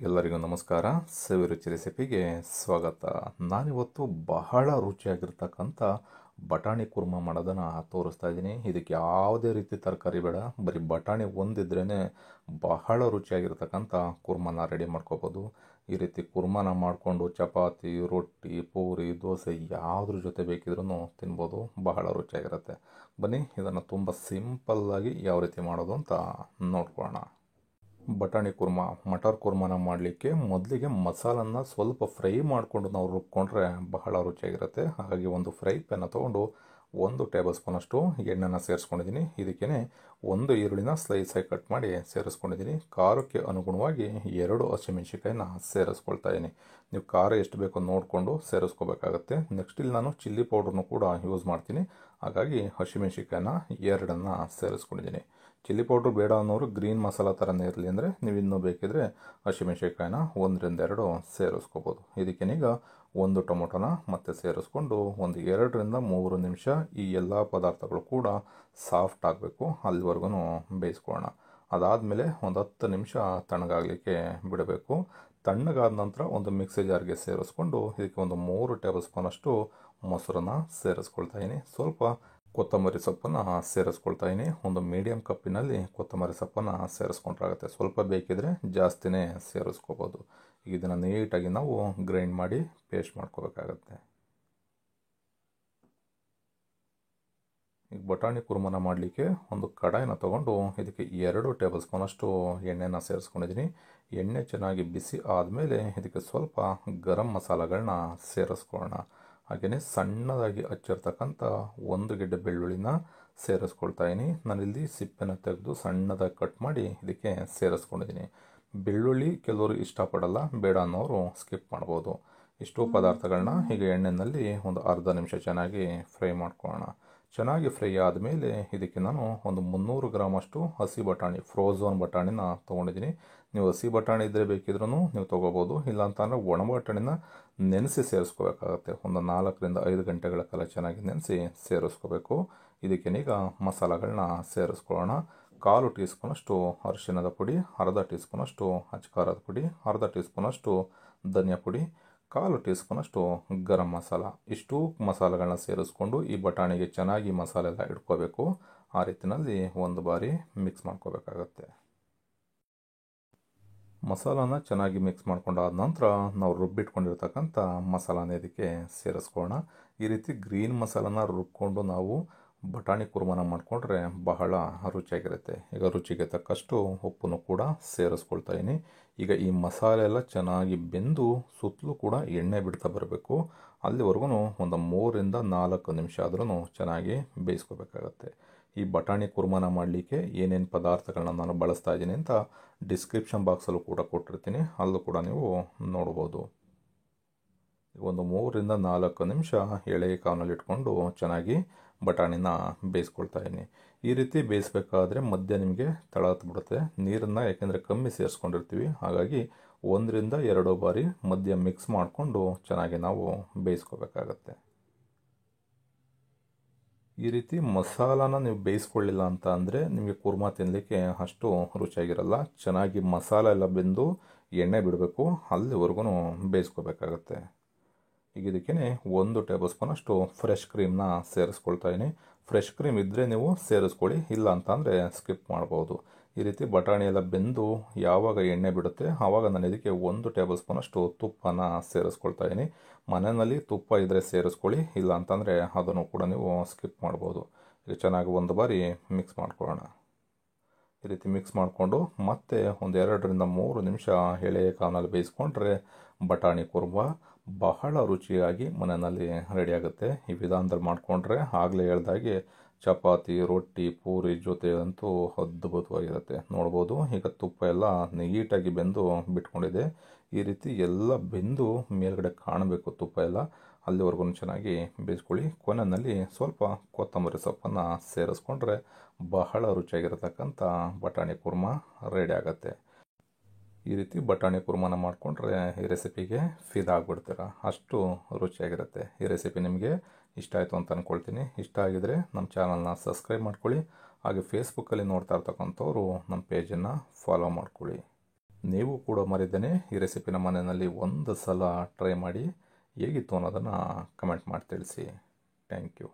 ಎಲ್ಲರಿಗೂ ನಮಸ್ಕಾರ. ಸವಿರುಚಿ ರೆಸಿಪಿಗೆ ಸ್ವಾಗತ. ನಾನಿವತ್ತು ಬಹಳ ರುಚಿಯಾಗಿರ್ತಕ್ಕಂಥ ಬಟಾಣಿ ಕುರ್ಮಾ ಮಾಡೋದನ್ನು ತೋರಿಸ್ತಾ ಇದ್ದೀನಿ. ಇದಕ್ಕೆ ಯಾವುದೇ ರೀತಿ ತರಕಾರಿ ಬೇಡ, ಬರೀ ಬಟಾಣಿ ಒಂದಿದ್ರೇ ಬಹಳ ರುಚಿಯಾಗಿರ್ತಕ್ಕಂಥ ಕುರ್ಮಾನ ರೆಡಿ ಮಾಡ್ಕೋಬೋದು. ಈ ರೀತಿ ಕುರ್ಮಾನ ಮಾಡಿಕೊಂಡು ಚಪಾತಿ, ರೊಟ್ಟಿ, ಪೂರಿ, ದೋಸೆ ಯಾವುದ್ರ ಜೊತೆ ಬೇಕಿದ್ರೂ ತಿನ್ಬೋದು. ಬಹಳ ರುಚಿಯಾಗಿರುತ್ತೆ. ಬನ್ನಿ ಇದನ್ನು ತುಂಬ ಸಿಂಪಲ್ಲಾಗಿ ಯಾವ ರೀತಿ ಮಾಡೋದು ಅಂತ ನೋಡ್ಕೊಳ್ಳೋಣ. ಬಟಾಣಿ ಕುರ್ಮಾ, ಮಟರ್ ಕುರ್ಮಾನ ಮಾಡಲಿಕ್ಕೆ ಮೊದಲಿಗೆ ಮಸಾಲನ್ನು ಸ್ವಲ್ಪ ಫ್ರೈ ಮಾಡಿಕೊಂಡು ನಾವು ರುಬ್ಕೊಂಡ್ರೆ ಬಹಳ ರುಚಿಯಾಗಿರುತ್ತೆ. ಹಾಗಾಗಿ ಒಂದು ಫ್ರೈ ಪ್ಯಾನ ತೊಗೊಂಡು 1 ಟೇಬಲ್ ಸ್ಪೂನಷ್ಟು ಎಣ್ಣೆನ ಸೇರಿಸ್ಕೊಂಡಿದ್ದೀನಿ. ಇದಕ್ಕೇ 1 ಈರುಳ್ಳಿನ ಸ್ಲೈಸಾಗಿ ಕಟ್ ಮಾಡಿ ಸೇರಿಸ್ಕೊಂಡಿದ್ದೀನಿ. ಖಾರಕ್ಕೆ ಅನುಗುಣವಾಗಿ 2 ಹಸಿಮೆಣಸಿಕಾಯಿನ ಸೇರಿಸ್ಕೊಳ್ತಾ ಇದ್ದೀನಿ. ನೀವು ಖಾರ ಎಷ್ಟು ಬೇಕೋ ನೋಡಿಕೊಂಡು ಸೇರಿಸ್ಕೋಬೇಕಾಗತ್ತೆ. ನೆಕ್ಸ್ಟ್ ಇಲ್ಲಿ ನಾನು ಚಿಲ್ಲಿ ಪೌಡ್ರನ್ನು ಕೂಡ ಯೂಸ್ ಮಾಡ್ತೀನಿ. ಹಾಗಾಗಿ ಹಸಿಮೆಣಸಿಕಾಯಿನ 2 ಸೇರಿಸ್ಕೊಂಡಿದ್ದೀನಿ. ಚಿಲ್ಲಿ ಪೌಡ್ರ್ ಬೇಡ ಅನ್ನೋರು ಗ್ರೀನ್ ಮಸಾಲ ಥರನೇ ಇರಲಿ ಅಂದರೆ ನೀವು ಇನ್ನೂ ಬೇಕಿದ್ರೆ ಹಸಿಮೆಣಸಿಕಾಯಿನ 1ರಿಂದ 2 ಸೇರಿಸ್ಕೋಬೋದು. ಇದಕ್ಕೇನೀಗ 1 ಟೊಮೊಟೊನ ಮತ್ತೆ ಸೇರಿಸ್ಕೊಂಡು ಒಂದು 2ರಿಂದ 3 ನಿಮಿಷ ಈ ಎಲ್ಲ ಪದಾರ್ಥಗಳು ಕೂಡ ಸಾಫ್ಟ್ ಆಗಬೇಕು, ಅಲ್ಲಿವರೆಗೂ ಬೇಯಿಸ್ಕೊಳ್ಳೋಣ. ಅದಾದಮೇಲೆ ಒಂದು 10 ನಿಮಿಷ ತಣ್ಣಗಾಗಲಿಕ್ಕೆ ಬಿಡಬೇಕು. ತಣ್ಣಗಾದ ನಂತರ ಒಂದು ಮಿಕ್ಸಿ ಜಾರ್ಗೆ ಸೇರಿಸ್ಕೊಂಡು ಇದಕ್ಕೆ ಒಂದು 3 ಟೇಬಲ್ ಸ್ಪೂನಷ್ಟು ಮೊಸರನ್ನ ಸೇರಿಸ್ಕೊಳ್ತಾ ಇದ್ದೀನಿ. ಸ್ವಲ್ಪ ಕೊತ್ತಂಬರಿ ಸೊಪ್ಪನ್ನು ಸೇರಿಸ್ಕೊಳ್ತಾ ಇದ್ದೀನಿ. ಒಂದು ಮೀಡಿಯಮ್ ಕಪ್ಪಿನಲ್ಲಿ ಕೊತ್ತಂಬರಿ ಸೊಪ್ಪನ್ನು ಸೇರಿಸ್ಕೊಂಡ್ರಾಗುತ್ತೆ. ಸ್ವಲ್ಪ ಬೇಕಿದ್ರೆ ಜಾಸ್ತಿನೇ ಸೇರಿಸ್ಕೋಬೋದು. ಈಗ ಇದನ್ನು ನೀಟಾಗಿ ನಾವು ಗ್ರೈಂಡ್ ಮಾಡಿ ಪೇಸ್ಟ್ ಮಾಡ್ಕೋಬೇಕಾಗತ್ತೆ. ಈಗ ಬಟಾಣಿ ಕುರ್ಮನ ಮಾಡಲಿಕ್ಕೆ ಒಂದು ಕಡಾಯಿನ ತೊಗೊಂಡು ಇದಕ್ಕೆ 2 ಟೇಬಲ್ ಸ್ಪೂನಷ್ಟು ಎಣ್ಣೆನ ಸೇರಿಸ್ಕೊಂಡಿದ್ದೀನಿ. ಎಣ್ಣೆ ಚೆನ್ನಾಗಿ ಬಿಸಿ ಆದಮೇಲೆ ಇದಕ್ಕೆ ಸ್ವಲ್ಪ ಗರಂ ಮಸಾಲಗಳನ್ನ ಸೇರಿಸ್ಕೊಳ್ಳೋಣ. ಹಾಗೆಯೇ ಸಣ್ಣದಾಗಿ ಹಚ್ಚಿರ್ತಕ್ಕಂಥ 1 ಗೆಡ್ಡೆ ಬೆಳ್ಳುಳ್ಳಿನ ಸೇರಿಸ್ಕೊಳ್ತಾ ಇದ್ದೀನಿ. ನಾನಿಲ್ಲಿ ಸಿಪ್ಪೆನ ತೆಗೆದು ಸಣ್ಣದಾಗಿ ಕಟ್ ಮಾಡಿ ಇದಕ್ಕೆ ಸೇರಿಸ್ಕೊಂಡಿದ್ದೀನಿ. ಬೆಳ್ಳುಳ್ಳಿ ಕೆಲವರು ಇಷ್ಟಪಡಲ್ಲ, ಬೇಡ ಅನ್ನೋರು ಸ್ಕಿಪ್ ಮಾಡ್ಬೋದು. ಇಷ್ಟು ಪದಾರ್ಥಗಳನ್ನ ಈಗ ಎಣ್ಣೆಯಲ್ಲಿ ಒಂದು ಅರ್ಧ ನಿಮಿಷ ಚೆನ್ನಾಗಿ ಫ್ರೈ ಮಾಡ್ಕೊಳ್ಳೋಣ. ಚೆನ್ನಾಗಿ ಫ್ರೈ ಆದಮೇಲೆ ಇದಕ್ಕೆ ನಾನು ಒಂದು 300 ಗ್ರಾಮಷ್ಟು ಹಸಿ ಬಟಾಣಿ, ಫ್ರೋಝನ್ ಬಟಾಣಿನ ತೊಗೊಂಡಿದ್ದೀನಿ. ನೀವು ಹಸಿ ಬಟಾಣಿ ಇದ್ದರೆ ಬೇಕಿದ್ರೂ ನೀವು ತೊಗೋಬೋದು. ಇಲ್ಲಾಂತಂದರೆ ಒಣ ಬಟಾಣಿನ ನೆನೆಸಿ ಸೇರಿಸ್ಕೋಬೇಕಾಗತ್ತೆ. ಒಂದು 4ರಿಂದ 5 ಗಂಟೆಗಳ ಕಾಲ ಚೆನ್ನಾಗಿ ನೆನೆಸಿ ಸೇರಿಸ್ಕೋಬೇಕು. ಇದಕ್ಕೇನೀಗ ಮಸಾಲೆಗಳನ್ನ ಸೇರಿಸ್ಕೊಳ್ಳೋಣ. 1/4 ಟೀ ಸ್ಪೂನಷ್ಟು ಅರಿಶಿಣದ ಪುಡಿ, ಅರ್ಧ ಟೀ ಸ್ಪೂನಷ್ಟು ಅಚ್ಕಾರದ ಪುಡಿ, ಅರ್ಧ ಟೀ ಸ್ಪೂನಷ್ಟು ಧನಿಯಾ ಪುಡಿ, 1/4 ಟೀ ಸ್ಪೂನಷ್ಟು ಗರಂ ಮಸಾಲ. ಇಷ್ಟು ಮಸಾಲೆಗಳನ್ನ ಸೇರಿಸ್ಕೊಂಡು ಈ ಬಟಾಣಿಗೆ ಚೆನ್ನಾಗಿ ಮಸಾಲೆ ಎಲ್ಲ ಇಟ್ಕೋಬೇಕು. ಆ ರೀತಿಯಲ್ಲಿ ಒಂದು ಬಾರಿ ಮಿಕ್ಸ್ ಮಾಡ್ಕೋಬೇಕಾಗತ್ತೆ. ಮಸಾಲಾನ ಚೆನ್ನಾಗಿ ಮಿಕ್ಸ್ ಮಾಡ್ಕೊಂಡಾದ ನಂತರ ನಾವು ರುಬ್ಬಿಟ್ಕೊಂಡಿರ್ತಕ್ಕಂಥ ಮಸಾಲಾನ ಇದಕ್ಕೆ ಸೇರಿಸ್ಕೊಳ್ಳೋಣ. ಈ ರೀತಿ ಗ್ರೀನ್ ಮಸಾಲಾನ ರುಬ್ಕೊಂಡು ನಾವು ಬಟಾಣಿ ಕುರ್ಮನ ಮಾಡಿಕೊಂಡ್ರೆ ಬಹಳ ರುಚಿಯಾಗಿರುತ್ತೆ. ಈಗ ರುಚಿಗೆ ತಕ್ಕಷ್ಟು ಉಪ್ಪನ್ನು ಕೂಡ ಸೇರಿಸ್ಕೊಳ್ತಾ ಇದ್ದೀನಿ. ಈಗ ಈ ಮಸಾಲೆ ಎಲ್ಲ ಚೆನ್ನಾಗಿ ಬೆಂದು ಸುತ್ತಲೂ ಕೂಡ ಎಣ್ಣೆ ಬಿಡ್ತಾ ಬರಬೇಕು. ಅಲ್ಲಿವರೆಗೂ ಒಂದು 3ರಿಂದ 4 ನಿಮಿಷ ಆದ್ರೂ ಚೆನ್ನಾಗಿ ಬೇಯಿಸ್ಕೋಬೇಕಾಗತ್ತೆ. ಈ ಬಟಾಣಿ ಕುರ್ಮನ ಮಾಡಲಿಕ್ಕೆ ಏನೇನು ಪದಾರ್ಥಗಳನ್ನ ನಾನು ಬಳಸ್ತಾ ಇದ್ದೀನಿ ಅಂತ ಡಿಸ್ಕ್ರಿಪ್ಷನ್ ಬಾಕ್ಸಲ್ಲೂ ಕೂಡ ಕೊಟ್ಟಿರ್ತೀನಿ, ಅಲ್ಲೂ ಕೂಡ ನೀವು ನೋಡ್ಬೋದು. ಒಂದು 3ರಿಂದ 4 ನಿಮಿಷ ಎಳೆ ಕಾವಿನಲ್ಲಿ ಇಟ್ಕೊಂಡು ಚೆನ್ನಾಗಿ ಬಟಾಣಿನ ಬೇಯಿಸ್ಕೊಳ್ತಾ ಇದ್ದೀನಿ. ಈ ರೀತಿ ಬೇಯಿಸ್ಬೇಕಾದ್ರೆ ಮಧ್ಯೆ ನಿಮಗೆ ತಳ ಹತ್ಬಿಡುತ್ತೆ ನೀರನ್ನು, ಯಾಕೆಂದರೆ ಕಮ್ಮಿ ಸೇರಿಸ್ಕೊಂಡಿರ್ತೀವಿ. ಹಾಗಾಗಿ 1ರಿಂದ 2 ಬಾರಿ ಮಧ್ಯೆ ಮಿಕ್ಸ್ ಮಾಡಿಕೊಂಡು ಚೆನ್ನಾಗಿ ನಾವು ಬೇಯಿಸ್ಕೋಬೇಕಾಗತ್ತೆ. ಈ ರೀತಿ ಮಸಾಲಾನ ನೀವು ಬೇಯಿಸ್ಕೊಳ್ಳಿಲ್ಲ ಅಂತ ಅಂದರೆ ನಿಮಗೆ ಕುರ್ಮಾ ತಿನ್ನಲಿಕ್ಕೆ ಅಷ್ಟು ರುಚಿಯಾಗಿರಲ್ಲ. ಚೆನ್ನಾಗಿ ಮಸಾಲೆ ಎಲ್ಲ ಬೆಂದು ಎಣ್ಣೆ ಬಿಡಬೇಕು, ಅಲ್ಲಿವರೆಗೂ ಬೇಯಿಸ್ಕೋಬೇಕಾಗತ್ತೆ. ಈಗ ಇದಕ್ಕೆ 1 ಟೇಬಲ್ ಸ್ಪೂನಷ್ಟು ಫ್ರೆಶ್ ಕ್ರೀಮ್ನ ಸೇರಿಸ್ಕೊಳ್ತಾ ಇದ್ದೀನಿ. ಫ್ರೆಶ್ ಕ್ರೀಮ್ ಇದ್ದರೆ ನೀವು ಸೇರಿಸ್ಕೊಳ್ಳಿ, ಇಲ್ಲ ಅಂತಂದರೆ ಸ್ಕಿಪ್ ಮಾಡ್ಬೋದು. ಈ ರೀತಿ ಬಟಾಣಿ ಎಲ್ಲ ಬೆಂದು ಯಾವಾಗ ಎಣ್ಣೆ ಬಿಡುತ್ತೆ ಆವಾಗ ನಾನು ಇದಕ್ಕೆ 1 ಟೇಬಲ್ ಸ್ಪೂನಷ್ಟು ತುಪ್ಪನ ಸೇರಿಸ್ಕೊಳ್ತಾ ಇದ್ದೀನಿ. ಮನೆಯಲ್ಲಿ ತುಪ್ಪ ಇದ್ದರೆ ಸೇರಿಸ್ಕೊಳ್ಳಿ, ಇಲ್ಲ ಅಂತಂದರೆ ಅದನ್ನು ಕೂಡ ನೀವು ಸ್ಕಿಪ್ ಮಾಡ್ಬೋದು. ಈಗ ಚೆನ್ನಾಗಿ ಒಂದು ಬಾರಿ ಮಿಕ್ಸ್ ಮಾಡ್ಕೊಳ್ಳೋಣ. ಈ ರೀತಿ ಮಿಕ್ಸ್ ಮಾಡಿಕೊಂಡು ಮತ್ತೆ ಒಂದು 2ರಿಂದ 3 ನಿಮಿಷ ಎಳೆ ಕಾವಿನಲ್ಲಿ ಬೇಯಿಸ್ಕೊಂಡ್ರೆ ಬಟಾಣಿ ಕುರ್ಮಾ ಬಹಳ ರುಚಿಯಾಗಿ ಮನೆಯಲ್ಲಿ ರೆಡಿಯಾಗುತ್ತೆ. ಈ ವಿಧಾನದಲ್ಲಿ ಮಾಡಿಕೊಂಡ್ರೆ ಆಗಲೇ ಹೇಳ್ದಾಗೆ ಚಪಾತಿ, ರೊಟ್ಟಿ, ಪೂರಿ ಜೊತೆ ಅಂತೂ ಅದ್ಭುತವಾಗಿರುತ್ತೆ. ನೋಡ್ಬೋದು ಈಗ ತುಪ್ಪ ಎಲ್ಲ ನೀಟಾಗಿ ಬೆಂದು ಬಿಟ್ಕೊಂಡಿದೆ. ಈ ರೀತಿ ಎಲ್ಲ ಬೆಂದು ಮೇಲ್ಗಡೆ ಕಾಣಬೇಕು ತುಪ್ಪ ಎಲ್ಲ, ಅಲ್ಲಿವರೆಗೂ ಚೆನ್ನಾಗಿ ಬೇಯಿಸ್ಕೊಳ್ಳಿ. ಕೊನೆಯಲ್ಲಿ ಸ್ವಲ್ಪ ಕೊತ್ತಂಬರಿ ಸೊಪ್ಪನ್ನು ಸೇರಿಸ್ಕೊಂಡ್ರೆ ಬಹಳ ರುಚಿಯಾಗಿರತಕ್ಕಂಥ ಬಟಾಣಿ ಕುರ್ಮಾ ರೆಡಿ ಆಗುತ್ತೆ. ಈ ರೀತಿ ಬಟಾಣಿ ಕುರ್ಮನ ಮಾಡಿಕೊಂಡ್ರೆ ಈ ರೆಸಿಪಿಗೆ ಫಿದಾಗ್ಬಿಡ್ತೀರ, ಅಷ್ಟು ರುಚಿಯಾಗಿರುತ್ತೆ. ಈ ರೆಸಿಪಿ ನಿಮಗೆ ಇಷ್ಟ ಆಯಿತು ಅಂತ ಅಂದ್ಕೊಳ್ತೀನಿ. ಇಷ್ಟ ಆಗಿದರೆ ನಮ್ಮ ಚಾನಲ್ನ ಸಬ್ಸ್ಕ್ರೈಬ್ ಮಾಡ್ಕೊಳ್ಳಿ. ಹಾಗೆ ಫೇಸ್ಬುಕ್ಕಲ್ಲಿ ನೋಡ್ತಾ ಇರ್ತಕ್ಕಂಥವ್ರು ನಮ್ಮ ಪೇಜನ್ನು ಫಾಲೋ ಮಾಡ್ಕೊಳ್ಳಿ. ನೀವು ಕೂಡ ಮರಿದೇನೆ ಈ ರೆಸಿಪಿನ ಮನೆಯಲ್ಲಿ ಒಂದು ಸಲ ಟ್ರೈ ಮಾಡಿ ಹೇಗಿತ್ತು ಅನ್ನೋದನ್ನು ಕಮೆಂಟ್ ಮಾಡಿ ತಿಳಿಸಿ. Thank you.